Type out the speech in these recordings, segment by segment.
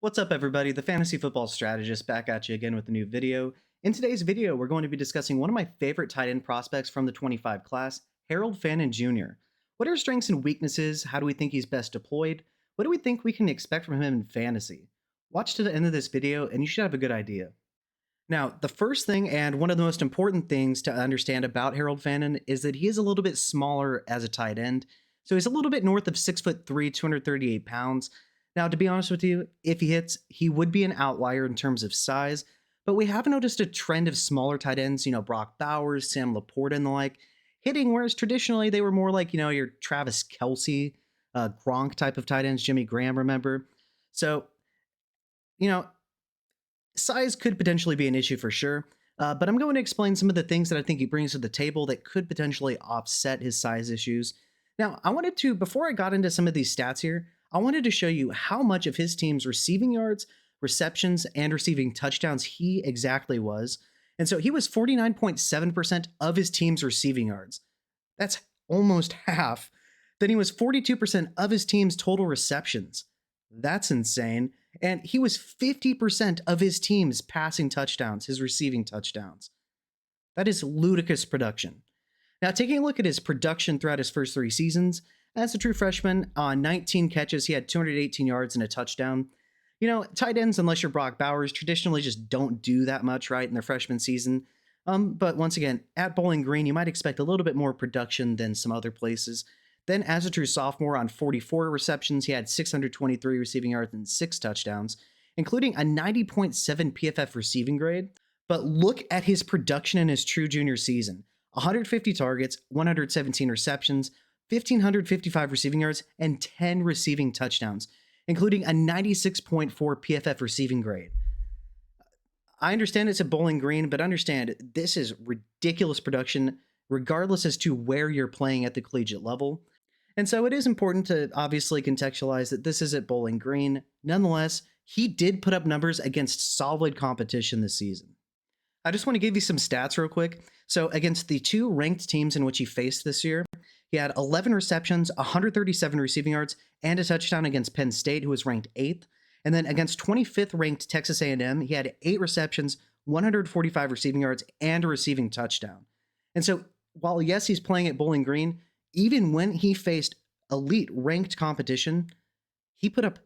What's up, everybody? The Fantasy Football Strategist back at you again with a new video. In today's video, we're going to be discussing one of my favorite tight end prospects from the 25 class, Harold Fannin Jr. What are his strengths and weaknesses? How do we think he's best deployed? What do we think we can expect from him in fantasy? Watch to the end of this video and you should have a good idea. Now, the first thing and one of the most important things to understand about Harold Fannin is that he is a little bit smaller as a tight end. So he's a little bit north of 6'3", 238 pounds. Now, to be honest with you, if he hits, he would be an outlier in terms of size, but we have noticed a trend of smaller tight ends, Brock Bowers, Sam Laporta, and the like, hitting, whereas traditionally they were more like, your Travis Kelsey, Gronk type of tight ends, Jimmy Graham, remember? So, you know, size could potentially be an issue for sure, but I'm going to explain some of the things that I think he brings to the table that could potentially offset his size issues. Now, before I got into some of these stats here, I wanted to show you how much of his team's receiving yards, receptions, and receiving touchdowns he exactly was. And so he was 49.7% of his team's receiving yards. That's almost half. Then he was 42% of his team's total receptions. That's insane. And he was 50% of his team's passing touchdowns, his receiving touchdowns. That is ludicrous production. Now, taking a look at his production throughout his first 3 seasons, as a true freshman, on 19 catches, he had 218 yards and a touchdown. Tight ends, unless you're Brock Bowers, traditionally just don't do that much, right, in their freshman season. But once again, at Bowling Green, you might expect a little bit more production than some other places. Then, as a true sophomore, on 44 receptions, he had 623 receiving yards and 6 touchdowns, including a 90.7 PFF receiving grade. But look at his production in his true junior season. 150 targets, 117 receptions, 1,555 receiving yards, and 10 receiving touchdowns, including a 96.4 PFF receiving grade. I understand it's at Bowling Green, but understand this is ridiculous production, regardless as to where you're playing at the collegiate level. And so it is important to obviously contextualize that this is at Bowling Green. Nonetheless, he did put up numbers against solid competition this season. I just want to give you some stats real quick. So against the 2 ranked teams in which he faced this year, he had 11 receptions, 137 receiving yards, and a touchdown against Penn State, who was ranked 8th. And then against 25th ranked Texas A&M, he had 8 receptions, 145 receiving yards, and a receiving touchdown. And so while, yes, he's playing at Bowling Green, even when he faced elite ranked competition, he put up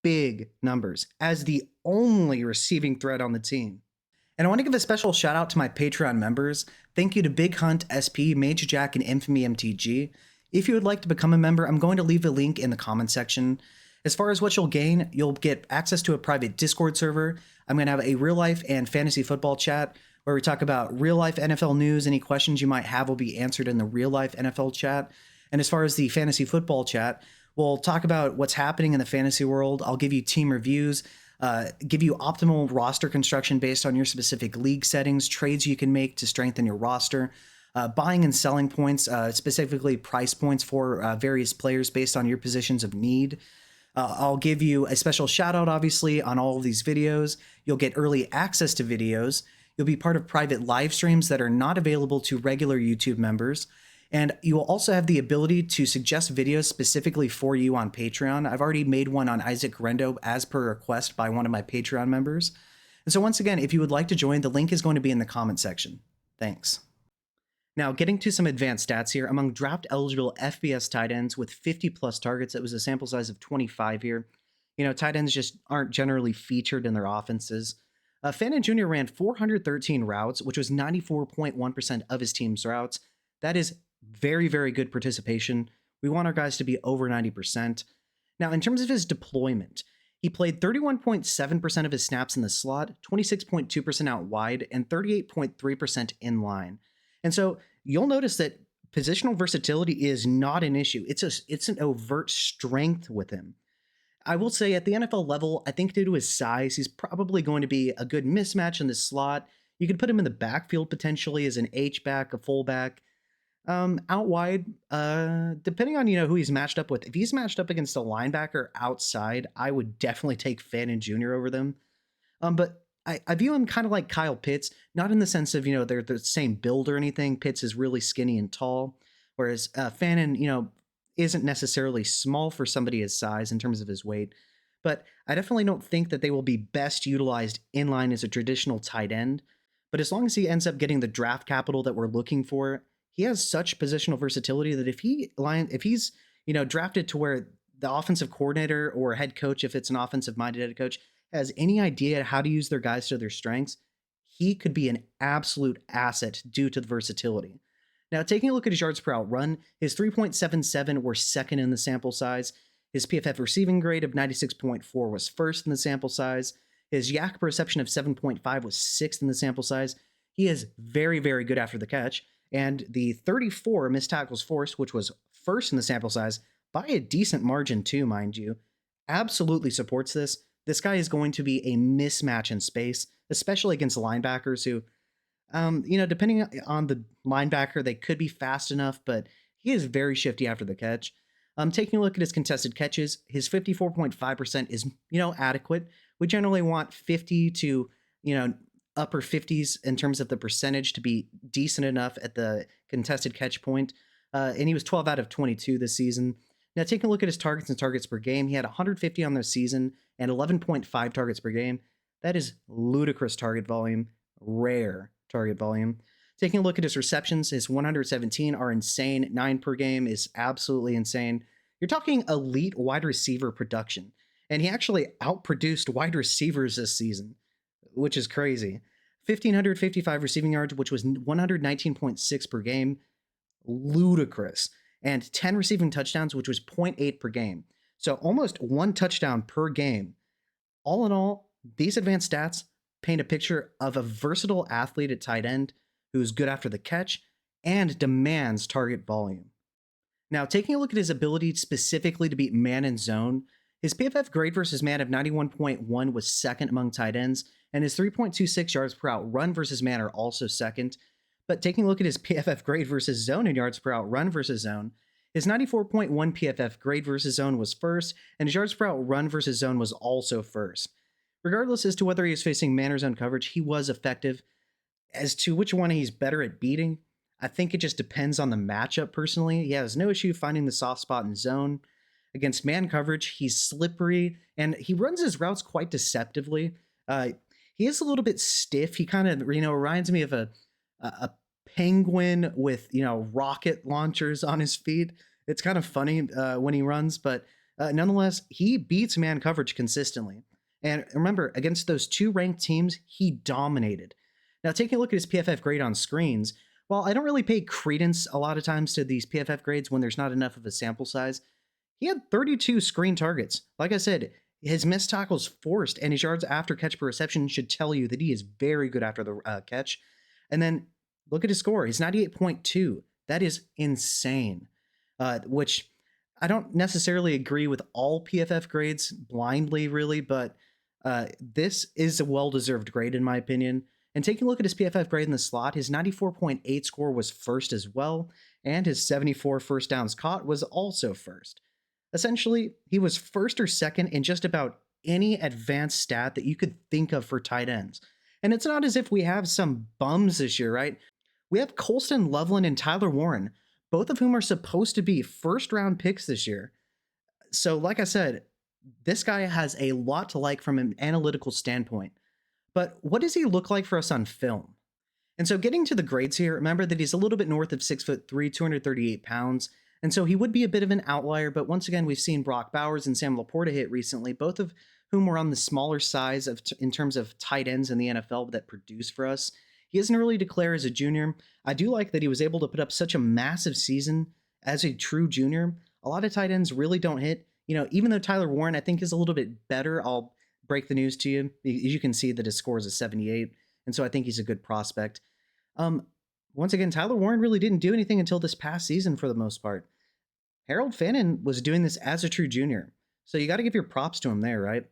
big numbers as the only receiving threat on the team. And I want to give a special shout out to my Patreon members. Thank you to Big Hunt, SP, Major Jack, and Infamy MTG. If you would like to become a member, I'm going to leave a link in the comment section. As far as what you'll gain, you'll get access to a private Discord server. I'm going to have a real life and fantasy football chat where we talk about real life NFL news. Any questions you might have will be answered in the real life NFL chat. And as far as the fantasy football chat, we'll talk about what's happening in the fantasy world. I'll give you team reviews, give you optimal roster construction based on your specific league settings, trades you can make to strengthen your roster, buying and selling points, specifically price points for various players based on your positions of need. I'll give you a special shout out, obviously, on all of these videos. You'll get early access to videos. You'll be part of private live streams that are not available to regular YouTube members. And you will also have the ability to suggest videos specifically for you on Patreon. I've already made one on Isaac Rendo as per request by one of my Patreon members. And so once again, if you would like to join, the link is going to be in the comment section. Thanks. Now, getting to some advanced stats here, among draft-eligible FBS tight ends with 50-plus targets, it was a sample size of 25 here. Tight ends just aren't generally featured in their offenses. Fannin Jr. ran 413 routes, which was 94.1% of his team's routes. That is very, very good participation. We want our guys to be over 90%. Now, in terms of his deployment, he played 31.7% of his snaps in the slot, 26.2% out wide, and 38.3% in line. And so you'll notice that positional versatility is not an issue. It's an overt strength with him. I will say at the NFL level, I think due to his size, he's probably going to be a good mismatch in the slot. You could put him in the backfield potentially as an H-back, a fullback. Out wide, depending on, who he's matched up with. If he's matched up against a linebacker outside, I would definitely take Fannin Jr. over them. But I view him kind of like Kyle Pitts, not in the sense of, they're the same build or anything. Pitts is really skinny and tall, whereas Fannin, isn't necessarily small for somebody his size in terms of his weight. but I definitely don't think that they will be best utilized in line as a traditional tight end. But as long as he ends up getting the draft capital that we're looking for, he has such positional versatility that if he's drafted to where the offensive coordinator or head coach, if it's an offensive minded head coach, has any idea how to use their guys to their strengths, he could be an absolute asset due to the versatility. Now, taking a look at his yards per out run, his 3.77 were second in the sample size. His PFF receiving grade of 96.4 was first in the sample size. His yak per reception of 7.5 was sixth in the sample size. He is very, very good after the catch. And the 34 missed tackles forced, which was first in the sample size by a decent margin too, mind you, absolutely supports this. This guy is going to be a mismatch in space, especially against linebackers who, depending on the linebacker, they could be fast enough, but he is very shifty after the catch. Taking a look at his contested catches, his 54.5% is, adequate. We generally want 50 to, upper 50s in terms of the percentage to be decent enough at the contested catch point. And he was 12 out of 22 this season. Now, taking a look at his targets and targets per game, he had 150 on the season and 11.5 targets per game. That is ludicrous target volume, rare target volume. Taking a look at his receptions, his 117 are insane. 9 per game is absolutely insane. You're talking elite wide receiver production. And he actually outproduced wide receivers this season, which is crazy. 1,555 receiving yards, which was 119.6 per game. Ludicrous. And 10 receiving touchdowns, which was zero point 0.8 per game. So almost one touchdown per game. All in all, these advanced stats paint a picture of a versatile athlete at tight end who's good after the catch and demands target volume. Now, taking a look at his ability specifically to beat man in zone, his PFF grade versus man of 91.1 was second among tight ends, and his 3.26 yards per out run versus man are also second. But taking a look at his PFF grade versus zone and yards per out run versus zone, his 94.1 PFF grade versus zone was first, and his yards per out run versus zone was also first. Regardless as to whether he is facing man or zone coverage, he was effective. As to which one he's better at beating, I think it just depends on the matchup personally. He has no issue finding the soft spot in zone. Against man coverage, he's slippery, and he runs his routes quite deceptively. He is a little bit stiff. He kind of, reminds me of a penguin with, rocket launchers on his feet. It's kind of funny when he runs, but nonetheless, he beats man coverage consistently. And remember, against those two ranked teams, he dominated. Now, taking a look at his PFF grade on screens, while I don't really pay credence a lot of times to these PFF grades when there's not enough of a sample size, he had 32 screen targets. Like I said, his missed tackles forced and his yards after catch per reception should tell you that he is very good after the catch. And then look at his score. He's 98.2. That is insane, which I don't necessarily agree with all PFF grades blindly, really, but this is a well-deserved grade in my opinion. And taking a look at his PFF grade in the slot, his 94.8 score was first as well, and his 74 first downs caught was also first. Essentially, he was first or second in just about any advanced stat that you could think of for tight ends. And it's not as if we have some bums this year, right? We have Colston Loveland and Tyler Warren, both of whom are supposed to be first-round picks this year. So, like I said, this guy has a lot to like from an analytical standpoint. But what does he look like for us on film? And so getting to the grades here, remember that he's a little bit north of 6'3", 238 pounds. And so he would be a bit of an outlier, but once again, we've seen Brock Bowers and Sam Laporta hit recently, both of whom were on the smaller size in terms of tight ends in the NFL that produce for us. He isn't really declared as a junior. I do like that he was able to put up such a massive season as a true junior. A lot of tight ends really don't hit. Even though Tyler Warren, I think, is a little bit better, I'll break the news to you. As you can see that his score is a 78, and so I think he's a good prospect. Once again, Tyler Warren really didn't do anything until this past season for the most part. Harold Fannin was doing this as a true junior, so you got to give your props to him there, right?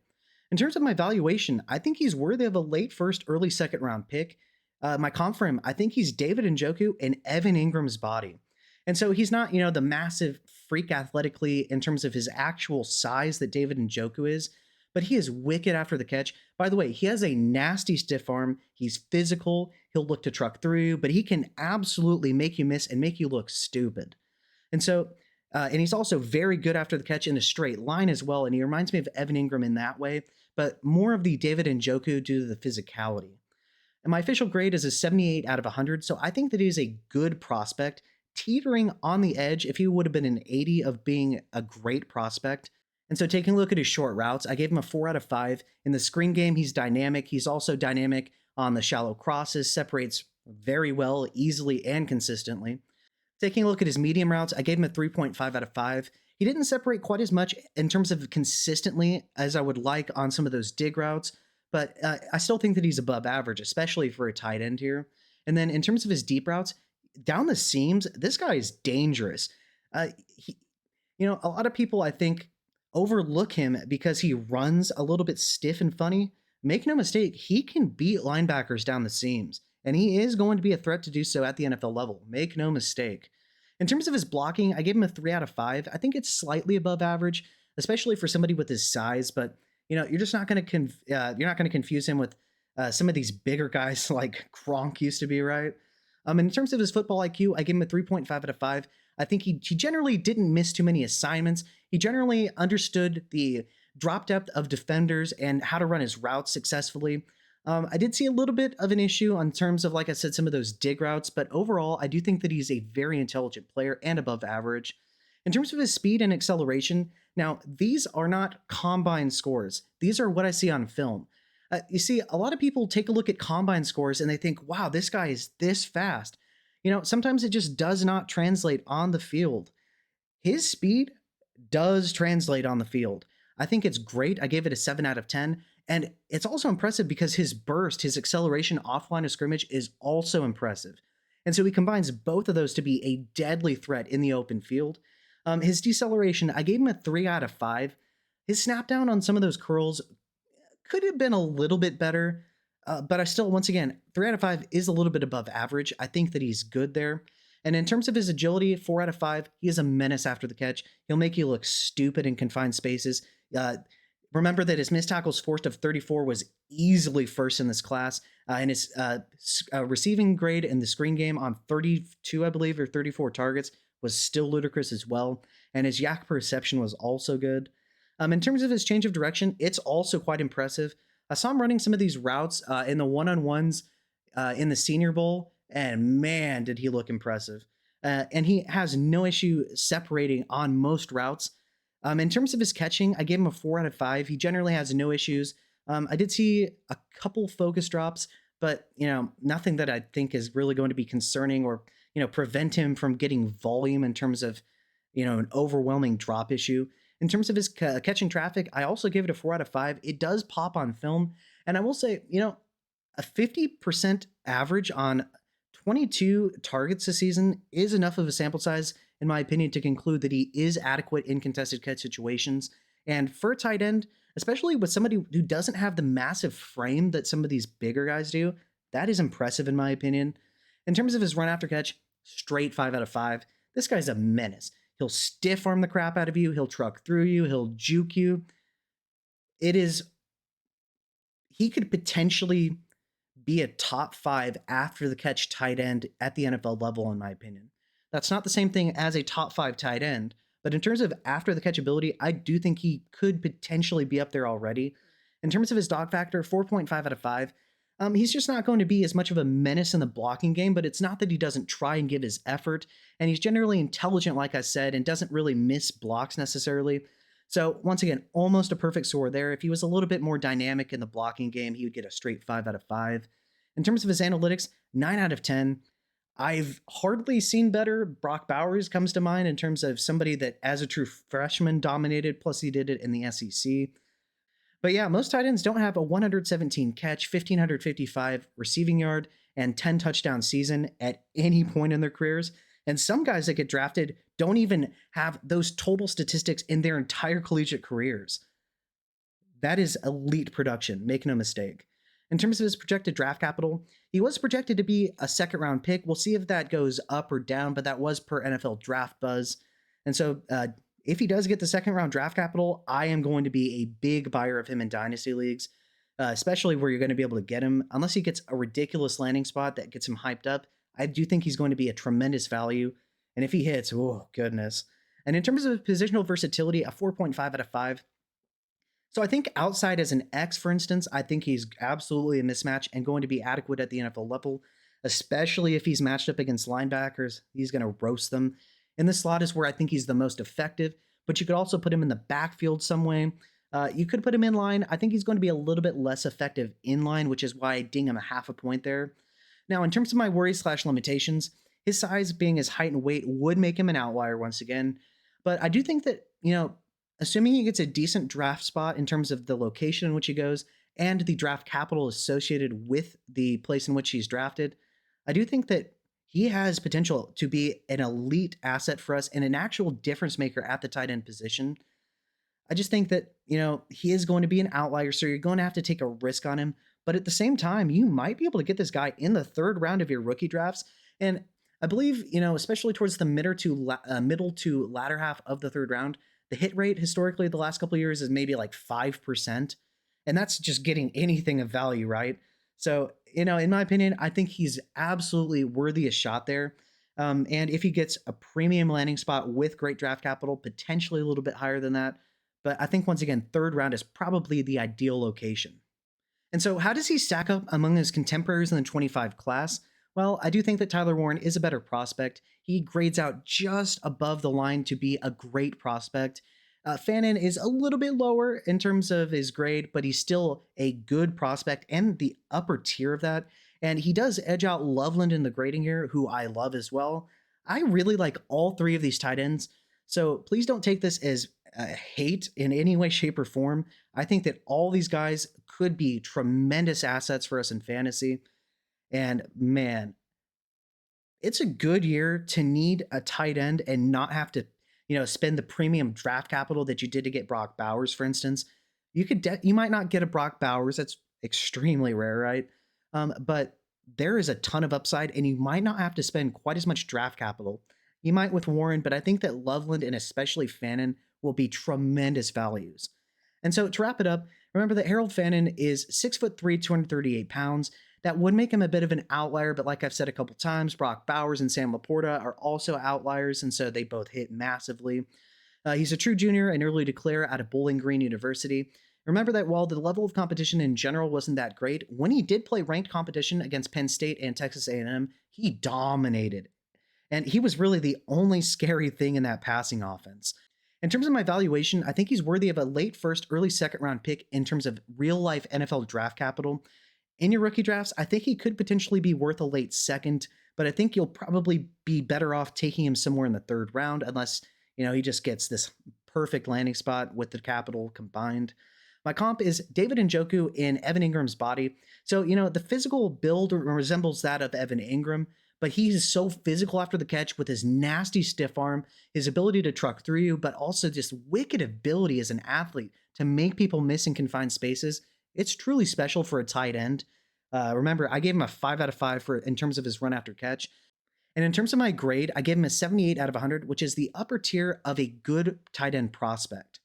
In terms of my valuation, I think he's worthy of a late first, early second round pick. My comp for him, I think he's David Njoku and Evan Ingram's body. And so he's not, the massive freak athletically in terms of his actual size that David Njoku is, but he is wicked after the catch. By the way, he has a nasty stiff arm. He's physical. He'll look to truck through, but he can absolutely make you miss and make you look stupid. And so And he's also very good after the catch in a straight line as well. And he reminds me of Evan Ingram in that way, but more of the David Njoku due to the physicality. And my official grade is a 78 out of 100. So I think that he is a good prospect, teetering on the edge if he would have been an 80 of being a great prospect. And so taking a look at his short routes, I gave him a 4 out of 5. In the screen game, he's dynamic. He's also dynamic on the shallow crosses, separates very well, easily, and consistently. Taking a look at his medium routes, I gave him a 3.5 out of 5. He didn't separate quite as much in terms of consistently as I would like on some of those dig routes, but I still think that he's above average, especially for a tight end here. And then in terms of his deep routes, down the seams, this guy is dangerous. He, a lot of people I think overlook him because he runs a little bit stiff and funny. Make no mistake, he can beat linebackers down the seams, and he is going to be a threat to do so at the NFL level. Make no mistake. In terms of his blocking, I gave him a 3 out of 5. I think it's slightly above average, especially for somebody with his size. But you're just not going to you're not going to confuse him with some of these bigger guys like Gronk used to be, right? In terms of his football IQ, I gave him a 3.5 out of 5. I think he generally didn't miss too many assignments. He generally understood the drop depth of defenders and how to run his routes successfully. I did see a little bit of an issue on terms of, like I said, some of those dig routes, but overall, I do think that he's a very intelligent player and above average. In terms of his speed and acceleration, now, these are not combine scores. These are what I see on film. You see, a lot of people take a look at combine scores and they think, wow, this guy is this fast. Sometimes it just does not translate on the field. His speed does translate on the field. I think it's great. I gave it a 7 out of 10. And it's also impressive because his burst, his acceleration offline of scrimmage is also impressive. And so he combines both of those to be a deadly threat in the open field. His deceleration, I gave him a 3 out of 5. His snap down on some of those curls could have been a little bit better, but I still, once again, 3 out of 5 is a little bit above average. I think that he's good there. And in terms of his agility, 4 out of 5, he is a menace after the catch. He'll make you look stupid in confined spaces. Remember that his missed tackles forced of 34 was easily first in this class, and his receiving grade in the screen game on 32, I believe, or 34 targets was still ludicrous as well, and his yak perception was also good. In terms of his change of direction, it's also quite impressive. I saw him running some of these routes in the one-on-ones in the Senior Bowl, and man, did he look impressive. And he has no issue separating on most routes. In terms of his catching, I gave him a 4 out of 5. He generally has no issues. I did see a couple focus drops, but nothing that I think is really going to be concerning or prevent him from getting volume in terms of an overwhelming drop issue. In terms of his catching traffic, I also give it a 4 out of 5. It does pop on film, and I will say, a 50% average on 22 targets this season is enough of a sample size, in my opinion, to conclude that he is adequate in contested catch situations. And for a tight end, especially with somebody who doesn't have the massive frame that some of these bigger guys do, that is impressive in my opinion. In terms of his run after catch, straight 5 out of 5. This guy's a menace. He'll stiff arm the crap out of you. He'll truck through you. He'll juke you. He could potentially be a top 5 after the catch tight end at the NFL level, in my opinion. That's not the same thing as a top 5 tight end, but in terms of after the catch ability, I do think he could potentially be up there already. In terms of his dog factor, 4.5 out of 5. He's just not going to be as much of a menace in the blocking game, but it's not that he doesn't try and give his effort, and he's generally intelligent, like I said, and doesn't really miss blocks necessarily. So once again, almost a perfect score there. If he was a little bit more dynamic in the blocking game, he would get a straight 5 out of 5. In terms of his analytics, 9 out of 10. I've hardly seen better. Brock Bowers comes to mind in terms of somebody that, as a true freshman, dominated, plus he did it in the SEC. But yeah, most tight ends don't have a 117 catch, 1,555 receiving yard, and 10 touchdown season at any point in their careers. And some guys that get drafted don't even have those total statistics in their entire collegiate careers. That is elite production, make no mistake. In terms of his projected draft capital, he was projected to be a second round pick. We'll see if that goes up or down, but that was per NFL Draft Buzz. And so if he does get the second round draft capital, I am going to be a big buyer of him in dynasty leagues, especially where you're going to be able to get him. Unless he gets a ridiculous landing spot that gets him hyped up, I do think he's going to be a tremendous value. And if he hits, oh, goodness. And in terms of positional versatility, a 4.5 out of 5. So I think outside as an X, for instance, I think he's absolutely a mismatch and going to be adequate at the NFL level, especially if he's matched up against linebackers. He's going to roast them. In the slot is where I think he's the most effective, but you could also put him in the backfield some way. You could put him in line. I think he's going to be a little bit less effective in line, which is why I ding him a half a point there. Now, in terms of my worries slash limitations, his size being his height and weight would make him an outlier once again. But I do think that, assuming he gets a decent draft spot in terms of the location in which he goes and the draft capital associated with the place in which he's drafted, I do think that he has potential to be an elite asset for us and an actual difference maker at the tight end position. I just think that, he is going to be an outlier, so you're going to have to take a risk on him. But at the same time, you might be able to get this guy in the third round of your rookie drafts. And I believe, especially towards the middle to latter half of the third round, the hit rate historically the last couple of years is maybe like 5%. And that's just getting anything of value, right? So, in my opinion, I think he's absolutely worthy a shot there. And if he gets a premium landing spot with great draft capital, potentially a little bit higher than that. But I think once again, third round is probably the ideal location. And so, how does he stack up among his contemporaries in the 25 class? Well, I do think that Tyler Warren is a better prospect. He grades out just above the line to be a great prospect. Fannin is a little bit lower in terms of his grade, but he's still a good prospect and the upper tier of that. And he does edge out Loveland in the grading here, who I love as well. I really like all three of these tight ends. So please don't take this as hate in any way, shape, or form. I think that all these guys could be tremendous assets for us in fantasy. And man, it's a good year to need a tight end and not have to, spend the premium draft capital that you did to get Brock Bowers, for instance. You might not get a Brock Bowers. That's extremely rare, right? But there is a ton of upside, and you might not have to spend quite as much draft capital. You might with Warren, but I think that Loveland and especially Fannin will be tremendous values. And so to wrap it up, remember that Harold Fannin is 6'3", 238 pounds. That would make him a bit of an outlier, but like I've said a couple times, Brock Bowers and Sam Laporta are also outliers, and so they both hit massively. He's a true junior and early declare out of Bowling Green University. Remember that while the level of competition in general wasn't that great, when he did play ranked competition against Penn State and Texas A&M, he dominated. And he was really the only scary thing in that passing offense. In terms of my valuation, I think he's worthy of a late first, early second round pick in terms of real life NFL draft capital. In your rookie drafts, I think he could potentially be worth a late second, but I think you'll probably be better off taking him somewhere in the third round unless, he just gets this perfect landing spot with the capital combined. My comp is David Njoku in Evan Ingram's body. So, the physical build resembles that of Evan Ingram, but he's so physical after the catch with his nasty stiff arm, his ability to truck through you, but also just wicked ability as an athlete to make people miss in confined spaces. It's truly special for a tight end. Remember, I gave him a 5 out of 5 in terms of his run after catch. And in terms of my grade, I gave him a 78 out of 100, which is the upper tier of a good tight end prospect.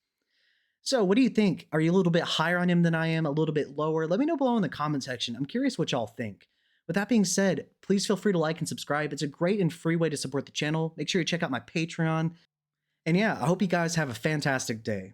So what do you think? Are you a little bit higher on him than I am, a little bit lower? Let me know below in the comment section. I'm curious what y'all think. With that being said, please feel free to like and subscribe. It's a great and free way to support the channel. Make sure you check out my Patreon. And yeah, I hope you guys have a fantastic day.